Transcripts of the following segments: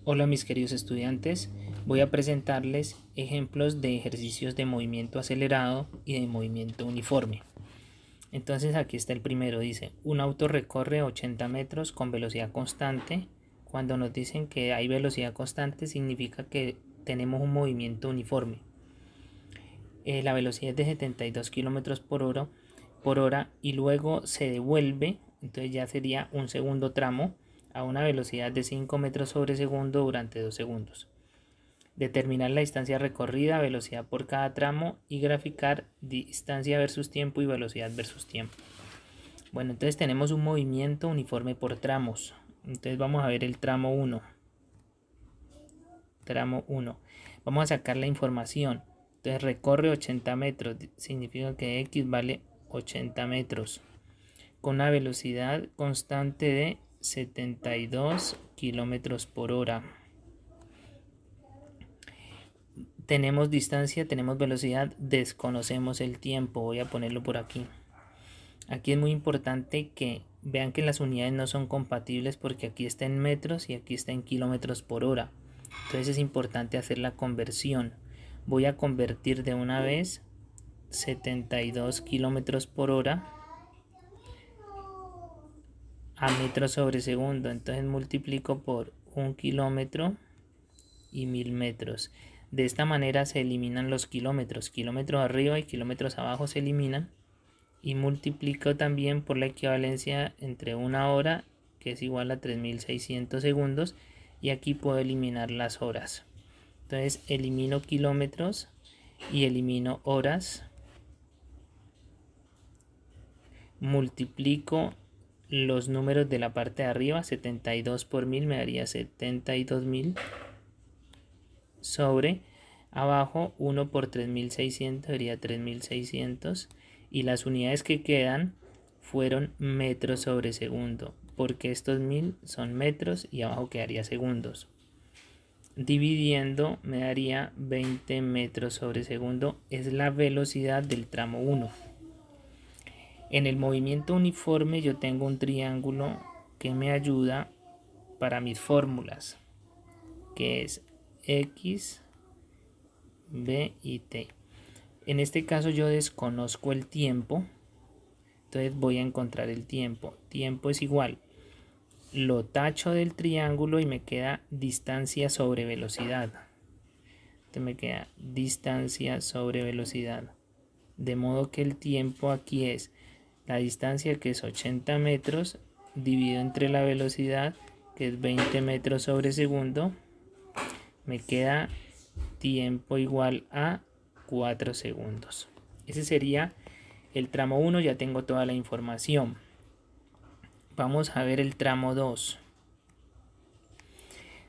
Hola mis queridos estudiantes, voy a presentarles ejemplos de ejercicios de movimiento acelerado y de movimiento uniforme. Entonces aquí está el primero, dice, un auto recorre 80 metros con velocidad constante. Cuando nos dicen que hay velocidad constante significa que tenemos un movimiento uniforme. La velocidad es de 72 kilómetros por hora y luego se devuelve, entonces ya sería un segundo tramo a una velocidad de 5 metros sobre segundo durante 2 segundos. Determinar la distancia recorrida, velocidad por cada tramo y graficar distancia versus tiempo y velocidad versus tiempo. Bueno, entonces tenemos un movimiento uniforme por tramos. Entonces vamos a ver el tramo 1. Tramo 1. Vamos a sacar la información. Entonces recorre 80 metros, significa que X vale 80 metros, con una velocidad constante de 72 kilómetros por hora. Tenemos distancia, tenemos velocidad, desconocemos el tiempo. Voy a ponerlo por aquí. Aquí es muy importante que vean que las unidades no son compatibles porque aquí está en metros y aquí está en kilómetros por hora. Entonces es importante hacer la conversión. Voy a convertir de una vez 72 kilómetros por hora a metros sobre segundo. Entonces multiplico por 1 kilómetro y 1000 metros. De esta manera se eliminan los kilómetros. Kilómetros arriba y kilómetros abajo se eliminan. Y multiplico también por la equivalencia entre una hora, que es igual a 3600 segundos. Y aquí puedo eliminar las horas. Entonces elimino kilómetros y elimino horas. Multiplico los números de la parte de arriba. 72 por 1000 me daría 72.000. Sobre abajo 1 por 3600 sería 3600. Y las unidades que quedan fueron metros sobre segundo, porque estos 1000 son metros y abajo quedaría segundos. Dividiendo me daría 20 metros sobre segundo, es la velocidad del tramo 1. En el movimiento uniforme yo tengo un triángulo que me ayuda para mis fórmulas, que es X, B y T. En este caso yo desconozco el tiempo, entonces voy a encontrar el tiempo. Tiempo es igual, lo tacho del triángulo y me queda distancia sobre velocidad. Entonces me queda distancia sobre velocidad. De modo que el tiempo aquí es la distancia, que es 80 metros, dividido entre la velocidad, que es 20 metros sobre segundo. Me queda tiempo igual a 4 segundos. Ese sería el tramo 1, ya tengo toda la información. Vamos a ver el tramo 2.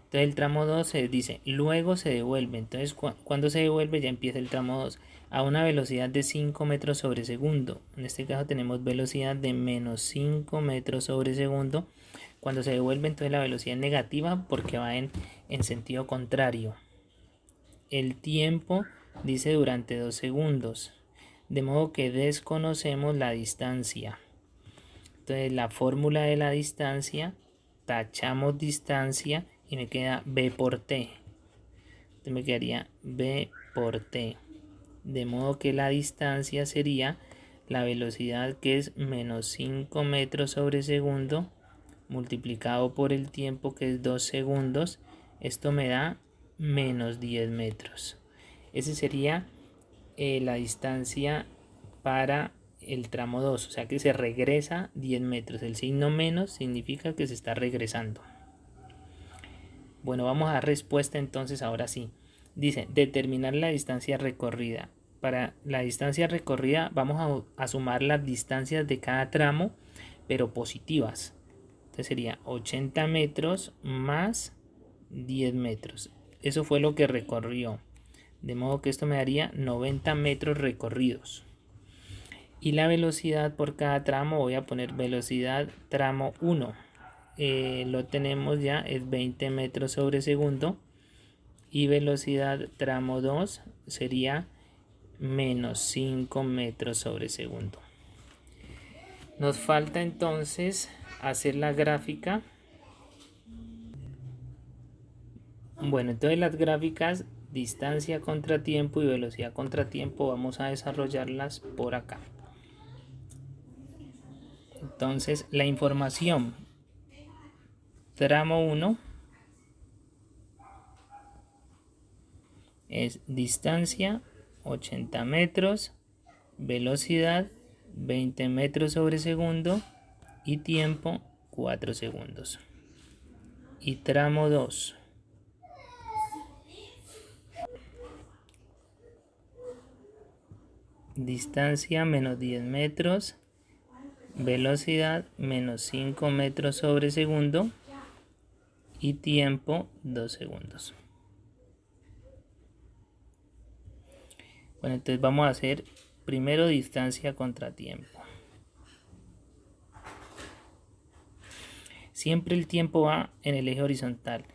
Entonces el tramo 2 se dice, luego se devuelve. Entonces cuando se devuelve ya empieza el tramo 2 a una velocidad de 5 metros sobre segundo. En este caso tenemos velocidad de menos 5 metros sobre segundo. Cuando se devuelve entonces la velocidad es negativa porque va en sentido contrario. El tiempo dice durante 2 segundos. De modo que desconocemos la distancia. Entonces la fórmula de la distancia, tachamos distancia y me queda B por T. Entonces me quedaría B por T. De modo que la distancia sería la velocidad, que es menos 5 metros sobre segundo, multiplicado por el tiempo, que es 2 segundos. Esto me da menos 10 metros. Ese sería la distancia para el tramo 2, o sea que se regresa 10 metros. El signo menos significa que se está regresando. Bueno, vamos a dar respuesta entonces ahora sí. Dice, determinar la distancia recorrida. Para la distancia recorrida vamos a sumar las distancias de cada tramo, pero positivas. Entonces sería 80 metros más 10 metros. Eso fue lo que recorrió. De modo que esto me daría 90 metros recorridos. Y la velocidad por cada tramo, voy a poner velocidad tramo 1. Lo tenemos ya, es 20 metros sobre segundo. Y velocidad tramo 2 sería menos 5 metros sobre segundo. Nos falta entonces hacer la gráfica Bueno, entonces las gráficas, distancia contra tiempo y velocidad contra tiempo, vamos a desarrollarlas por acá. Entonces, la información, tramo 1 es distancia 80 metros, velocidad 20 metros sobre segundo y tiempo 4 segundos. Y tramo 2, distancia menos 10 metros, velocidad menos 5 metros sobre segundo y tiempo 2 segundos. Bueno, entonces vamos a hacer primero distancia contra tiempo. Siempre el tiempo va en el eje horizontal,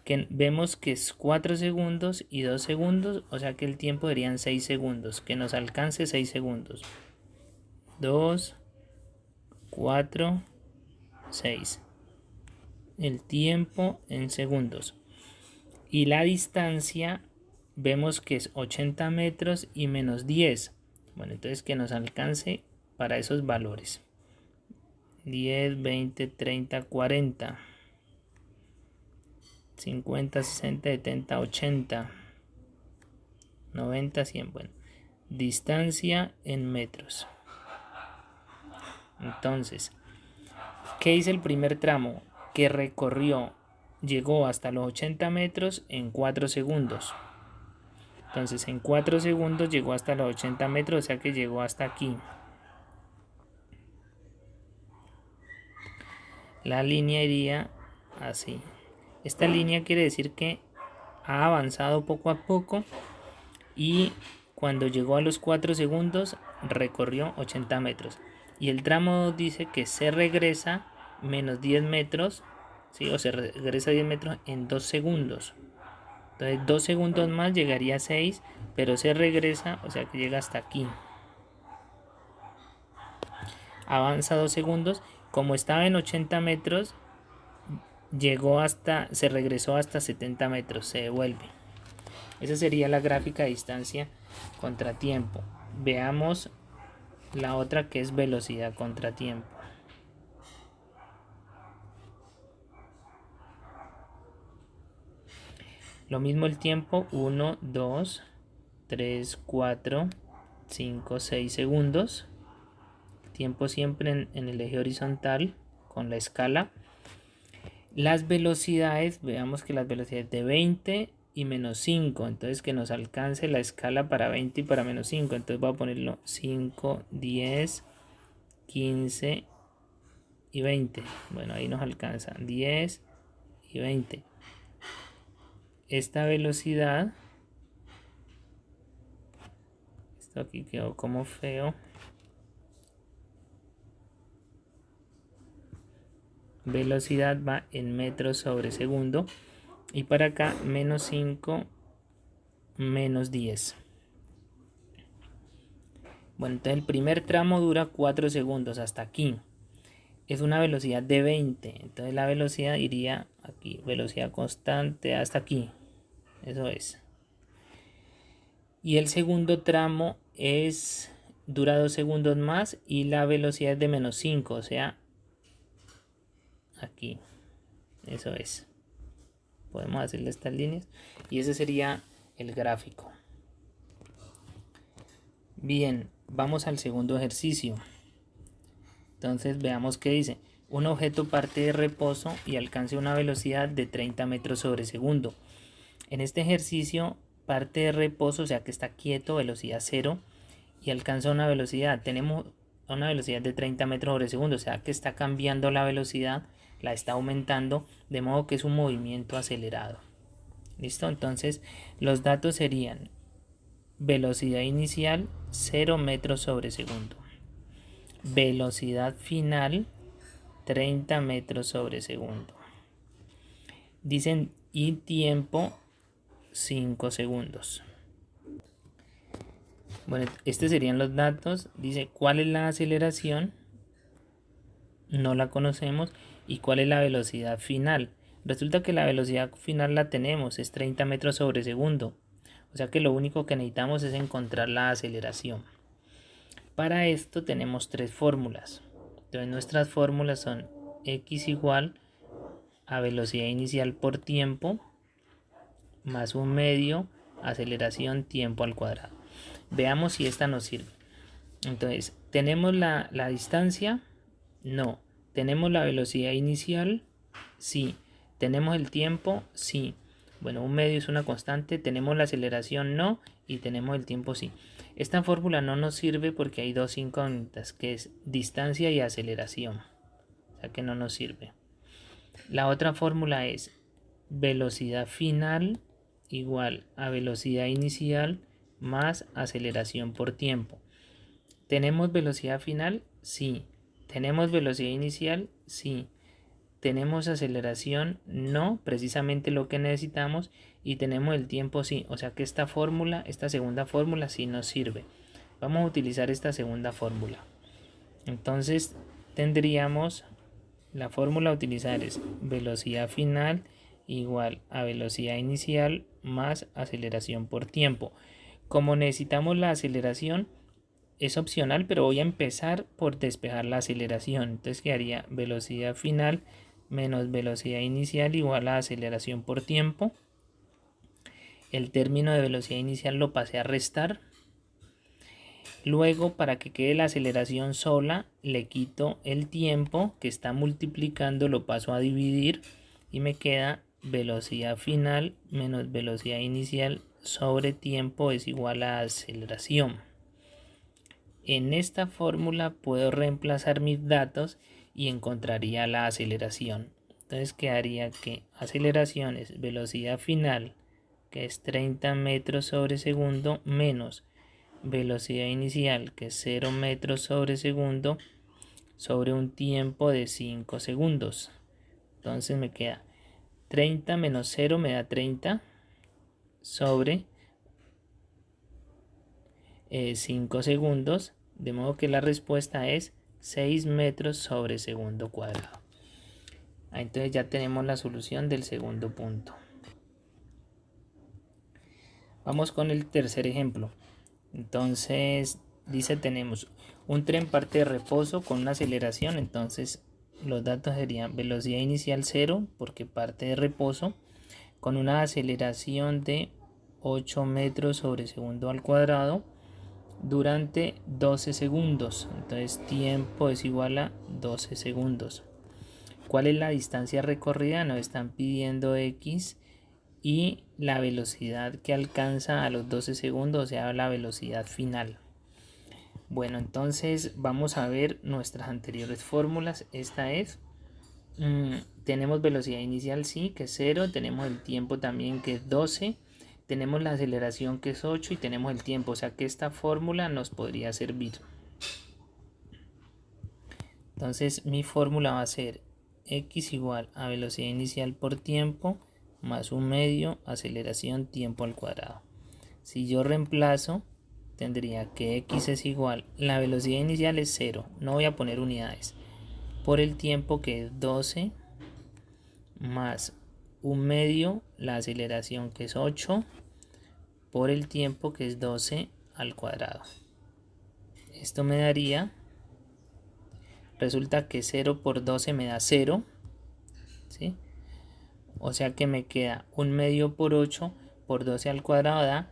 que vemos que es 4 segundos y 2 segundos, o sea que el tiempo serían 6 segundos, que nos alcance 6 segundos. 2, 4, 6. El tiempo en segundos. Y la distancia vemos que es 80 metros y menos 10. Bueno, entonces que nos alcance para esos valores. 10, 20, 30, 40, 50, 60, 70, 80, 90, 100. Bueno, distancia en metros. Entonces, ¿qué hizo el primer tramo? Que recorrió, llegó hasta los 80 metros en 4 segundos. Entonces, en 4 segundos llegó hasta los 80 metros, o sea que llegó hasta aquí. La línea iría así. Esta línea quiere decir que ha avanzado poco a poco y cuando llegó a los 4 segundos recorrió 80 metros. Y el tramo dice que se regresa menos 10 metros, ¿sí? O se regresa 10 metros en 2 segundos. Entonces 2 segundos más llegaría a 6, pero se regresa, o sea que llega hasta aquí. Avanza 2 segundos. Como estaba en 80 metros, se regresó hasta 70 metros, se devuelve. Esa sería la gráfica de distancia contra tiempo. Veamos la otra, que es velocidad contra tiempo. Lo mismo el tiempo, 1, 2, 3, 4, 5, 6 segundos. Tiempo siempre en el eje horizontal con la escala. Las velocidades, veamos que las velocidades de 20 y menos 5, entonces que nos alcance la escala para 20 y para menos 5, entonces voy a ponerlo 5, 10, 15 y 20. Bueno, ahí nos alcanza 10 y 20. Esta velocidad, esto aquí quedó como feo. Velocidad va en metros sobre segundo. Y para acá, menos 5, menos 10. Bueno, entonces el primer tramo dura 4 segundos hasta aquí. Es una velocidad de 20. Entonces la velocidad iría aquí. Velocidad constante hasta aquí. Eso es. Y el segundo tramo dura 2 segundos más y la velocidad es de menos 5. O sea, aquí. Eso es. Podemos hacerle estas líneas. Y ese sería el gráfico. Bien, vamos al segundo ejercicio. Entonces veamos qué dice. Un objeto parte de reposo y alcanza una velocidad de 30 metros sobre segundo. En este ejercicio parte de reposo, o sea que está quieto, velocidad 0, y alcanza una velocidad. Tenemos una velocidad de 30 metros sobre segundo, o sea que está cambiando la velocidad, la está aumentando, de modo que es un movimiento acelerado. ¿Listo? Entonces los datos serían velocidad inicial 0 metros sobre segundo. Velocidad final 30 metros sobre segundo. Dicen y tiempo 5 segundos. Bueno, estos serían los datos. Dice cuál es la aceleración, no la conocemos, y cuál es la velocidad final. Resulta que la velocidad final la tenemos, es 30 metros sobre segundo. O sea que lo único que necesitamos es encontrar la aceleración. Para esto tenemos tres fórmulas. Entonces nuestras fórmulas son x igual a velocidad inicial por tiempo más un medio aceleración tiempo al cuadrado. Veamos si esta nos sirve. Entonces, ¿tenemos la distancia? No. ¿Tenemos la velocidad inicial? Sí. ¿Tenemos el tiempo? Sí. Bueno, un medio es una constante. ¿Tenemos la aceleración? No. Y tenemos el tiempo, sí. Esta fórmula no nos sirve porque hay dos incógnitas, que es distancia y aceleración. O sea que no nos sirve. La otra fórmula es velocidad final igual a velocidad inicial más aceleración por tiempo. ¿Tenemos velocidad final? Sí. ¿Tenemos velocidad inicial? Sí. ¿Tenemos aceleración? No, precisamente lo que necesitamos. Y tenemos el tiempo, sí. O sea que esta fórmula, esta segunda fórmula sí nos sirve. Vamos a utilizar esta segunda fórmula. Entonces tendríamos la fórmula a utilizar es velocidad final igual a velocidad inicial más aceleración por tiempo. Como necesitamos la aceleración, es opcional, pero voy a empezar por despejar la aceleración. Entonces quedaría velocidad final menos velocidad inicial igual a aceleración por tiempo. El término de velocidad inicial lo pasé a restar. Luego, para que quede la aceleración sola, le quito el tiempo que está multiplicando, lo paso a dividir y me queda velocidad final menos velocidad inicial sobre tiempo es igual a aceleración. En esta fórmula puedo reemplazar mis datos y encontraría la aceleración. Entonces quedaría que aceleración es velocidad final, que es 30 metros sobre segundo, menos velocidad inicial, que es 0 metros sobre segundo, sobre un tiempo de 5 segundos. Entonces me queda 30 menos 0 me da 30 sobre 5 segundos, de modo que la respuesta es 6 metros sobre segundo cuadrado. Entonces ya tenemos la solución del segundo punto. Vamos con el tercer ejemplo. Entonces dice tenemos un tren parte de reposo con una aceleración, entonces los datos serían velocidad inicial 0 porque parte de reposo, con una aceleración de 8 metros sobre segundo al cuadrado durante 12 segundos. Entonces tiempo es igual a 12 segundos. ¿Cuál es la distancia recorrida? Nos están pidiendo x y la velocidad que alcanza a los 12 segundos, o sea, la velocidad final. Bueno, entonces vamos a ver nuestras anteriores fórmulas. Esta es, tenemos velocidad inicial, sí, que es 0, tenemos el tiempo también, que es 12, tenemos la aceleración, que es 8, y tenemos el tiempo, o sea que esta fórmula nos podría servir. Entonces mi fórmula va a ser x igual a velocidad inicial por tiempo más un medio aceleración tiempo al cuadrado. Si yo reemplazo, tendría que x es igual, la velocidad inicial es 0, no voy a poner unidades, por el tiempo, que es 12, más un medio, la aceleración, que es 8, por el tiempo, que es 12 al cuadrado. Esto me daría, resulta que 0 por 12 me da 0, ¿sí? O sea que me queda un medio por 8 por 12 al cuadrado da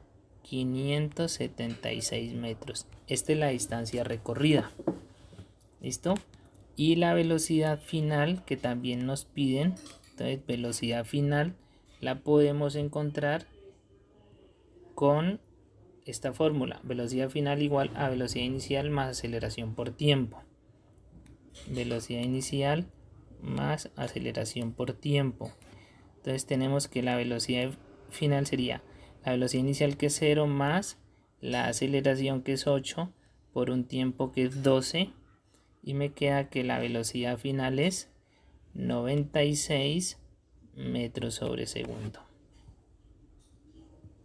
576 metros. Esta es la distancia recorrida. ¿Listo? Y la velocidad final que también nos piden. Entonces velocidad final la podemos encontrar con esta fórmula. Velocidad final igual a velocidad inicial más aceleración por tiempo. Velocidad inicial más aceleración por tiempo. Entonces tenemos que la velocidad final sería la velocidad inicial, que es 0, más la aceleración, que es 8, por un tiempo que es 12. Y me queda que la velocidad final es 96 metros sobre segundo.